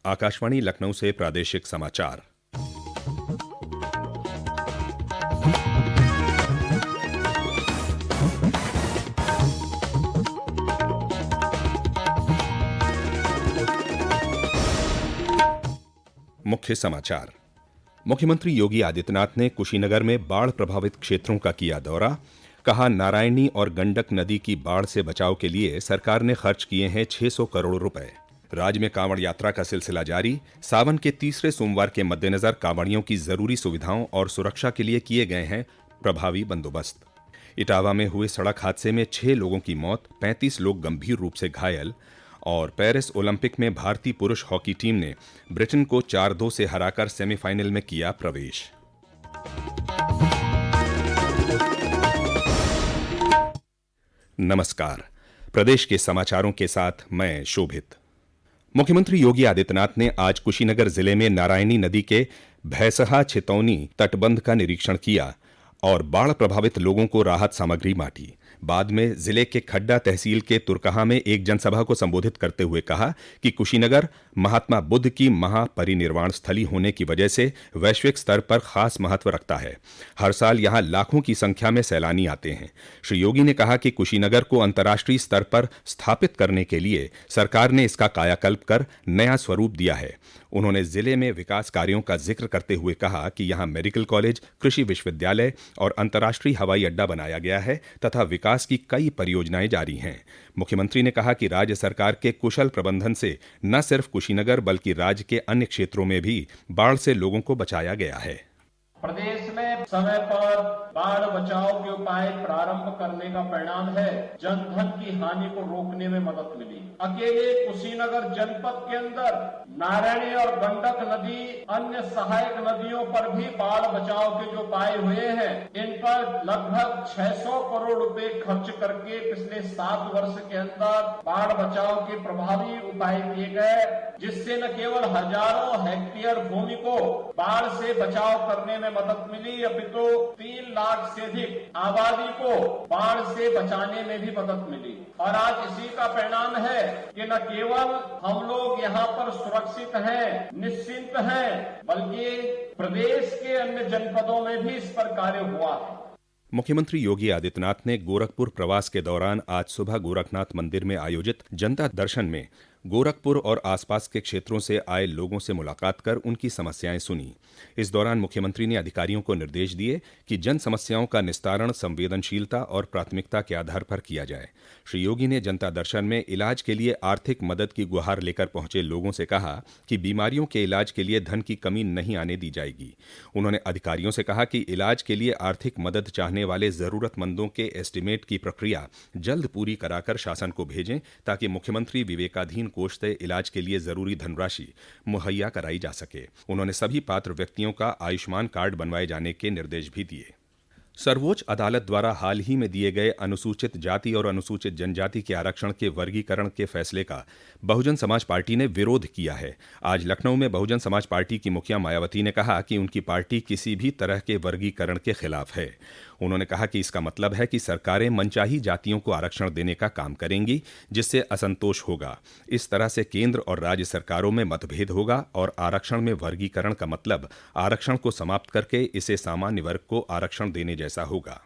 आकाशवाणी लखनऊ से प्रादेशिक समाचार। मुख्य समाचार। मुख्यमंत्री योगी आदित्यनाथ ने कुशीनगर में बाढ़ प्रभावित क्षेत्रों का किया दौरा। कहा, नारायणी और गंडक नदी की बाढ़ से बचाव के लिए सरकार ने खर्च किए हैं 600 करोड़ रुपए। राज्य में कांवड़ यात्रा का सिलसिला जारी। सावन के तीसरे सोमवार के मद्देनजर कांवड़ियों की जरूरी सुविधाओं और सुरक्षा के लिए किए गए हैं प्रभावी बंदोबस्त। इटावा में हुए सड़क हादसे में 6 लोगों की मौत, 35 लोग गंभीर रूप से घायल। और पेरिस ओलंपिक में भारतीय पुरुष हॉकी टीम ने ब्रिटेन को 4-2 से हराकर सेमीफाइनल में किया प्रवेश। नमस्कार। प्रदेश के समाचारों के साथ मैं शोभित। मुख्यमंत्री योगी आदित्यनाथ ने आज कुशीनगर जिले में नारायणी नदी के भैंसहा छितौनी तटबंध का निरीक्षण किया और बाढ़ प्रभावित लोगों को राहत सामग्री बांटी। बाद में जिले के खड्डा तहसील के तुरकहा में एक जनसभा को संबोधित करते हुए कहा कि कुशीनगर महात्मा बुद्ध की महापरिनिर्वाण स्थली होने की वजह से वैश्विक स्तर पर खास महत्व रखता है। हर साल यहाँ लाखों की संख्या में सैलानी आते हैं। श्री योगी ने कहा कि कुशीनगर को अंतर्राष्ट्रीय स्तर पर स्थापित करने के लिए सरकार ने इसका कायाकल्प कर नया स्वरूप दिया है। उन्होंने जिले में विकास कार्यों का जिक्र करते हुए कहा कि यहाँ मेडिकल कॉलेज, कृषि विश्वविद्यालय और अंतर्राष्ट्रीय हवाई अड्डा बनाया गया है तथा विकास की कई परियोजनाएं जारी हैं। मुख्यमंत्री ने कहा कि राज्य सरकार के कुशल प्रबंधन से न सिर्फ कुशीनगर बल्कि राज्य के अन्य क्षेत्रों में भी बाढ़ से लोगों को बचाया गया है। प्रदेश में समय पर बाढ़ बचाव के उपाय प्रारंभ करने का परिणाम है जनधन की हानि को रोकने में मदद मिली। अकेले कुशीनगर जनपद के अंदर नारायणी और गंडक नदी, अन्य सहायक नदियों पर भी बाढ़ बचाव के जो उपाय हुए हैं, इन पर लगभग 600 करोड़ रुपए खर्च करके पिछले 7 वर्ष के अंदर बाढ़ बचाव के प्रभावी उपाय किए गए, जिससे न केवल हजारों हेक्टेयर भूमि को बाढ़ से बचाव करने में मदद मिली, अपितु 3 लाख से अधिक आबादी को बाढ़ से बचाने में भी मदद मिली। और आज इसी का परिणाम है कि न केवल हम लोग यहाँ पर सुरक्षित हैं, निश्चिंत हैं, बल्कि प्रदेश के अन्य जनपदों में भी इस पर कार्य हुआ है। मुख्यमंत्री योगी आदित्यनाथ ने गोरखपुर प्रवास के दौरान आज सुबह गोरखनाथ मंदिर में आयोजित जनता दर्शन में गोरखपुर और आसपास के क्षेत्रों से आए लोगों से मुलाकात कर उनकी समस्याएं सुनी। इस दौरान मुख्यमंत्री ने अधिकारियों को निर्देश दिए कि जन समस्याओं का निस्तारण संवेदनशीलता और प्राथमिकता के आधार पर किया जाए। श्री योगी ने जनता दर्शन में इलाज के लिए आर्थिक मदद की गुहार लेकर पहुंचे लोगों से कहा कि बीमारियों के इलाज के लिए धन की कमी नहीं आने दी जाएगी। उन्होंने अधिकारियों से कहा कि इलाज के लिए आर्थिक मदद चाहने वाले जरूरतमंदों के एस्टीमेट की प्रक्रिया जल्द पूरी कराकर शासन को भेजें ताकि मुख्यमंत्री विवेकाधीन कोष से इलाज के लिए जरूरी धनराशि मुहैया कराई जा सके। उन्होंने सभी पात्र व्यक्तियों का आयुष्मान कार्ड बनवाए जाने के निर्देश भी दिए। सर्वोच्च अदालत द्वारा हाल ही में दिए गए अनुसूचित जाति और अनुसूचित जनजाति के आरक्षण के वर्गीकरण के फैसले का बहुजन समाज पार्टी ने विरोध किया है। आज लखनऊ में बहुजन समाज पार्टी की मुखिया मायावती ने कहा कि उनकी पार्टी किसी भी तरह के वर्गीकरण के खिलाफ है। उन्होंने कहा कि इसका मतलब है कि सरकारें मनचाही जातियों को आरक्षण देने का काम करेंगी, जिससे असंतोष होगा। इस तरह से केंद्र और राज्य सरकारों में मतभेद होगा और आरक्षण में वर्गीकरण का मतलब आरक्षण को समाप्त करके इसे सामान्य वर्ग को आरक्षण देने जैसा होगा।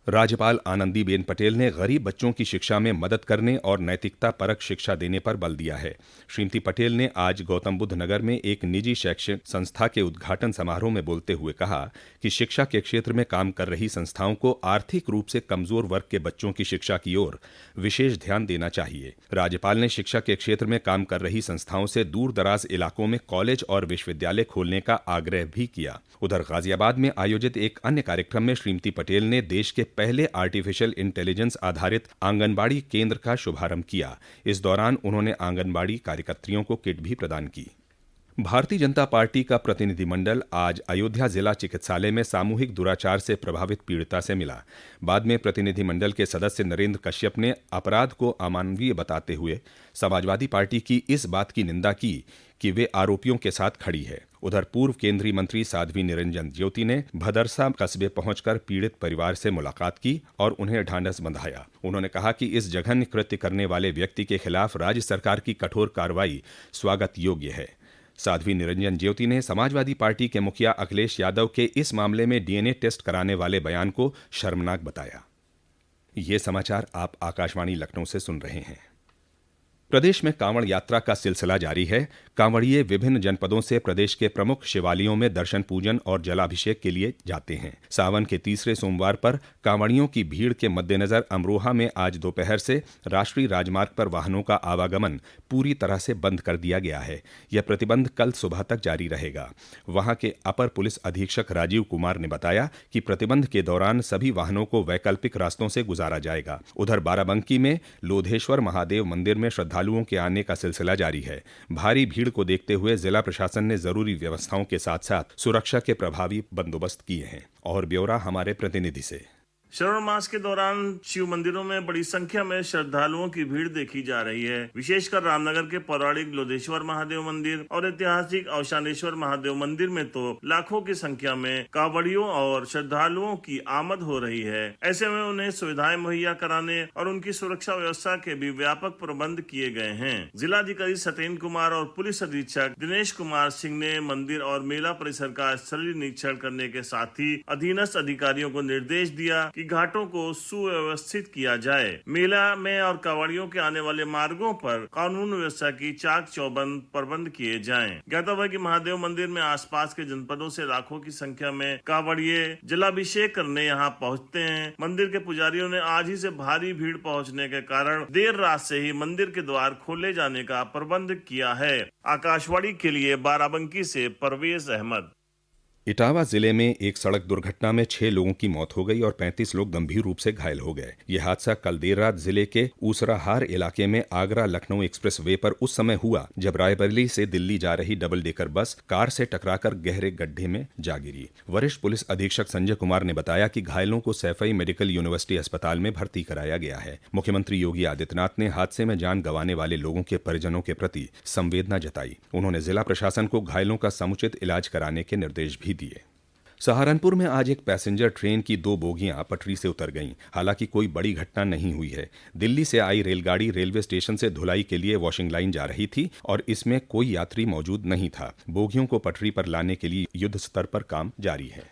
राज्यपाल आनंदीबेन पटेल ने गरीब बच्चों की शिक्षा में मदद करने और नैतिकता परक शिक्षा देने पर बल दिया है। श्रीमती पटेल ने आज गौतम बुद्ध नगर में एक निजी शैक्षिक संस्था के उद्घाटन समारोह में बोलते हुए कहा कि शिक्षा के क्षेत्र में काम कर रही संस्थाओं को आर्थिक रूप से कमजोर वर्ग के बच्चों की शिक्षा की ओर विशेष ध्यान देना चाहिए। राज्यपाल ने शिक्षा के क्षेत्र में काम कर रही संस्थाओं से दूर दराज इलाकों में कॉलेज और विश्वविद्यालय खोलने का आग्रह भी किया। उधर गाजियाबाद में आयोजित एक अन्य कार्यक्रम में श्रीमती पटेल ने देश के पहले आर्टिफिशियल इंटेलिजेंस आधारित आंगनबाड़ी केंद्र का शुभारंभ किया। इस दौरान उन्होंने आंगनबाड़ी कार्यकर्त्रियों को किट भी प्रदान की। भारतीय जनता पार्टी का प्रतिनिधिमंडल आज अयोध्या जिला चिकित्सालय में सामूहिक दुराचार से प्रभावित पीड़िता से मिला। बाद में प्रतिनिधिमंडल के सदस्य नरेंद्र कश्यप ने अपराध को अमानवीय बताते हुए समाजवादी पार्टी की इस बात की निंदा की कि वे आरोपियों के साथ खड़ी है। उधर पूर्व केंद्रीय मंत्री साध्वी निरंजन ज्योति ने भदरसा कस्बे पहुंचकर पीड़ित परिवार से मुलाकात की और उन्हें ढांढस बंधाया। उन्होंने कहा कि इस जघन्य कृत्य करने वाले व्यक्ति के खिलाफ राज्य सरकार की कठोर कार्रवाई स्वागत योग्य है। साध्वी निरंजन ज्योति ने समाजवादी पार्टी के मुखिया अखिलेश यादव के इस मामले में डीएनए टेस्ट कराने वाले बयान को शर्मनाक बताया। ये समाचार आप आकाशवाणी लखनऊ से सुन रहे हैं। प्रदेश में कांवड़ यात्रा का सिलसिला जारी है। कांवड़िये विभिन्न जनपदों से प्रदेश के प्रमुख शिवालयों में दर्शन पूजन और जलाभिषेक के लिए जाते हैं। सावन के तीसरे सोमवार पर कांवड़ियों की भीड़ के मद्देनजर अमरोहा में आज दोपहर से राष्ट्रीय राजमार्ग पर वाहनों का आवागमन पूरी तरह से बंद कर दिया गया है। यह प्रतिबंध कल सुबह तक जारी रहेगा। वहां के अपर पुलिस अधीक्षक राजीव कुमार ने बताया कि प्रतिबंध के दौरान सभी वाहनों को वैकल्पिक रास्तों से गुजारा जाएगा। उधर बाराबंकी में लोधेश्वर महादेव मंदिर में श्रद्धालुओं के आने का सिलसिला जारी है। भारी भीड़ को देखते हुए जिला प्रशासन ने जरूरी व्यवस्थाओं के साथ साथ सुरक्षा के प्रभावी बंदोबस्त किए हैं। और ब्यौरा हमारे प्रतिनिधि से। श्रावण मास के दौरान शिव मंदिरों में बड़ी संख्या में श्रद्धालुओं की भीड़ देखी जा रही है। विशेषकर रामनगर के पौराणिक लोधेश्वर महादेव मंदिर और ऐतिहासिक अवसानेश्वर महादेव मंदिर में तो लाखों की संख्या में कांवड़ियों और श्रद्धालुओं की आमद हो रही है। ऐसे में उन्हें सुविधाएं मुहैया कराने और उनकी सुरक्षा व्यवस्था के भी व्यापक प्रबंध किए गए हैं। जिलाधिकारी सत्येंद्र कुमार और पुलिस अधीक्षक दिनेश कुमार सिंह ने मंदिर और मेला परिसर का स्थलीय निरीक्षण करने के साथ ही अधीनस्थ अधिकारियों को निर्देश दिया कि घाटों को सुव्यवस्थित किया जाए। मेला में और कांवड़ियों के आने वाले मार्गों पर कानून व्यवस्था की चाक चौबंद प्रबंध किए जाएं। ज्ञातव्य है कि महादेव मंदिर में आसपास के जनपदों से लाखों की संख्या में कांवड़िये जलाभिषेक करने यहां पहुंचते हैं। मंदिर के पुजारियों ने आज ही से भारी भीड़ पहुंचने के कारण देर रात से ही मंदिर के द्वार खोले जाने का प्रबंध किया है। आकाशवाणी के लिए बाराबंकी से परवेज अहमद। इटावा जिले में एक सड़क दुर्घटना में 6 लोगों की मौत हो गई और 35 लोग गंभीर रूप से घायल हो गए। यह हादसा कल देर रात जिले के ऊसराहार इलाके में आगरा लखनऊ एक्सप्रेस वे पर उस समय हुआ जब रायबरेली से दिल्ली जा रही डबल डेकर बस कार से टकराकर गहरे गड्ढे में जा गिरी। वरिष्ठ पुलिस अधीक्षक संजय कुमार ने बताया कि घायलों को सैफई मेडिकल यूनिवर्सिटी अस्पताल में भर्ती कराया गया है। मुख्यमंत्री योगी आदित्यनाथ ने हादसे में जान गंवाने वाले लोगों के परिजनों के प्रति संवेदना जताई। उन्होंने जिला प्रशासन को घायलों का समुचित इलाज कराने के निर्देश भी दिए। सहारनपुर में आज एक पैसेंजर ट्रेन की 2 बोगियां पटरी से उतर गईं। हालांकि कोई बड़ी घटना नहीं हुई है। दिल्ली से आई रेलगाड़ी रेलवे स्टेशन से धुलाई के लिए वॉशिंग लाइन जा रही थी और इसमें कोई यात्री मौजूद नहीं था। बोगियों को पटरी पर लाने के लिए युद्ध स्तर पर काम जारी है।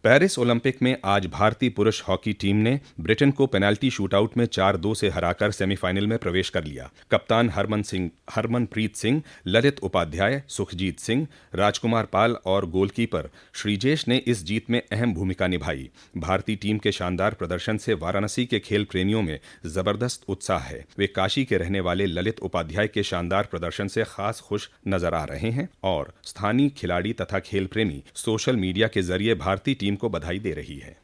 पेरिस ओलंपिक में आज भारतीय पुरुष हॉकी टीम ने ब्रिटेन को पेनाल्टी शूटआउट में 4-2 से हराकर सेमीफाइनल में प्रवेश कर लिया। कप्तान हरमनप्रीत सिंह, ललित उपाध्याय, सुखजीत सिंह, राजकुमार पाल और गोलकीपर श्रीजेश ने इस जीत में अहम भूमिका निभाई। भारतीय टीम के शानदार प्रदर्शन से वाराणसी के खेल प्रेमियों में जबरदस्त उत्साह है। वे काशी के रहने वाले ललित उपाध्याय के शानदार प्रदर्शन से खास खुश नजर आ रहे हैं और स्थानीय खिलाड़ी तथा खेल प्रेमी सोशल मीडिया के जरिए भारतीय टीम को बधाई दे रही है।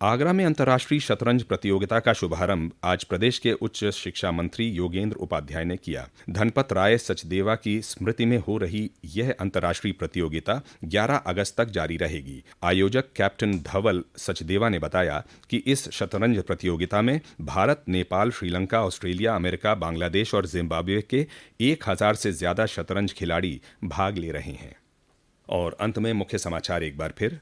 आगरा में अंतर्राष्ट्रीय शतरंज प्रतियोगिता का शुभारंभ आज प्रदेश के उच्च शिक्षा मंत्री योगेंद्र उपाध्याय ने किया। धनपत राय सचदेवा की स्मृति में हो रही यह अंतर्राष्ट्रीय प्रतियोगिता 11 अगस्त तक जारी रहेगी। आयोजक कैप्टन धवल सचदेवा ने बताया कि इस शतरंज प्रतियोगिता में भारत, नेपाल, श्रीलंका, ऑस्ट्रेलिया, अमेरिका, बांग्लादेश और जिम्बाब्वे के 1000 से ज्यादा शतरंज खिलाड़ी भाग ले रहे हैं। और अंत में मुख्य समाचार एक बार फिर।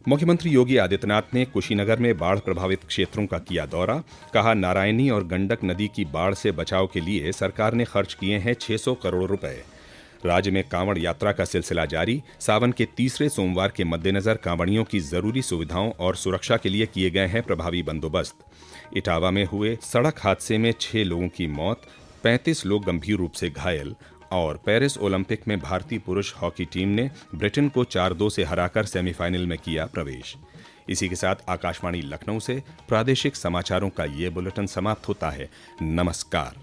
मुख्यमंत्री योगी आदित्यनाथ ने कुशीनगर में बाढ़ प्रभावित क्षेत्रों का किया दौरा। कहा, नारायणी और गंडक नदी की बाढ़ से बचाव के लिए सरकार ने खर्च किए हैं 600 करोड़ रुपए। राज्य में कांवड़ यात्रा का सिलसिला जारी। सावन के तीसरे सोमवार के मद्देनजर कांवड़ियों की जरूरी सुविधाओं और सुरक्षा के लिए किए गए हैं प्रभावी बंदोबस्त। इटावा में हुए सड़क हादसे में 6 लोगों की मौत, 35 लोग गंभीर रूप से घायल। और पेरिस ओलंपिक में भारतीय पुरुष हॉकी टीम ने ब्रिटेन को 4-2 से हराकर सेमीफाइनल में किया प्रवेश। इसी के साथ आकाशवाणी लखनऊ से प्रादेशिक समाचारों का ये बुलेटिन समाप्त होता है। नमस्कार।